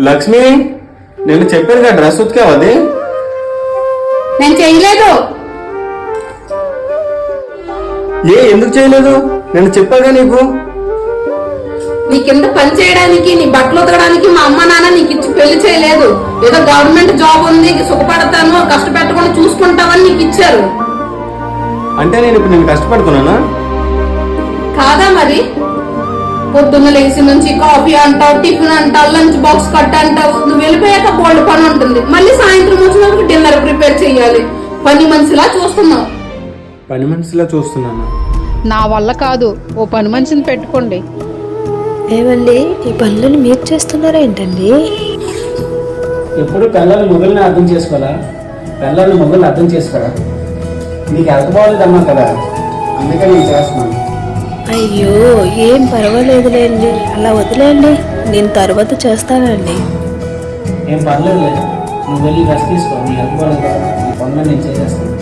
లక్ష్మి, నేను చెప్పాను డ్రెస్ ఉతికావు అది నేను చేయలేదు. ఎందుకు చేయలేదు? నేను చెప్పాగా నీకు. నీ కింద పని చేయడానికి, నీ బట్టలు ఉతకడానికి మా అమ్మ నాన్న నీకు ఇచ్చి పెళ్లి చేయలేదు. ఏదో గవర్నమెంట్ జాబ్ ఉంది, సుఖపడతాను, కష్టపెట్టకుండా చూసుకుంటావని నీకు ఇచ్చారు. అంటే నేను ఇప్పుడు నేను కష్టపడుతున్నానా? కాదా మరి? పొద్దున్న లేచి నుంచి కాఫీ అంటావు, టిఫిన్ అంటావు, లంచ్ బాక్స్ కట్ అంటావు. నువ్వు వెళ్ళిపోయాక బోల్డ్ పని ఉంటుంది. మళ్ళీ సాయంత్రం వచ్చినందుకు డిన్నర్ ప్రిపేర్ చేయాలి. పని మనిషిలా చూస్తున్నావు. పని మనిషిలా చూస్తున్నానా? నా వల్ల కాదు, ఓ పని మనిషిని పెట్టుకోండి. ఏమండి, ఈ పనులను మీరు చేస్తున్నారా ఏంటండి? ఎప్పుడు పిల్లలు మొగుల్ని అర్థం చేసుకోవాలా? పిల్లల్ని మొగుల్ని అర్థం చేసుకోరా? నీకు ఎంత బాగోలేదమ్మా కదా, అందుకే నేను చేస్తున్నాను. అయ్యో, ఏం పర్వాలేదులేండి, అలా వదిలేండి, నేను తర్వాత చేస్తానండి. ఏం పర్లేదు లేదు, నువ్వు వెళ్ళి రెస్ట్ తీసుకో. నీ ఎంత బాగోలేదు కదా, నీ పనులు నేను చేసేస్తాను.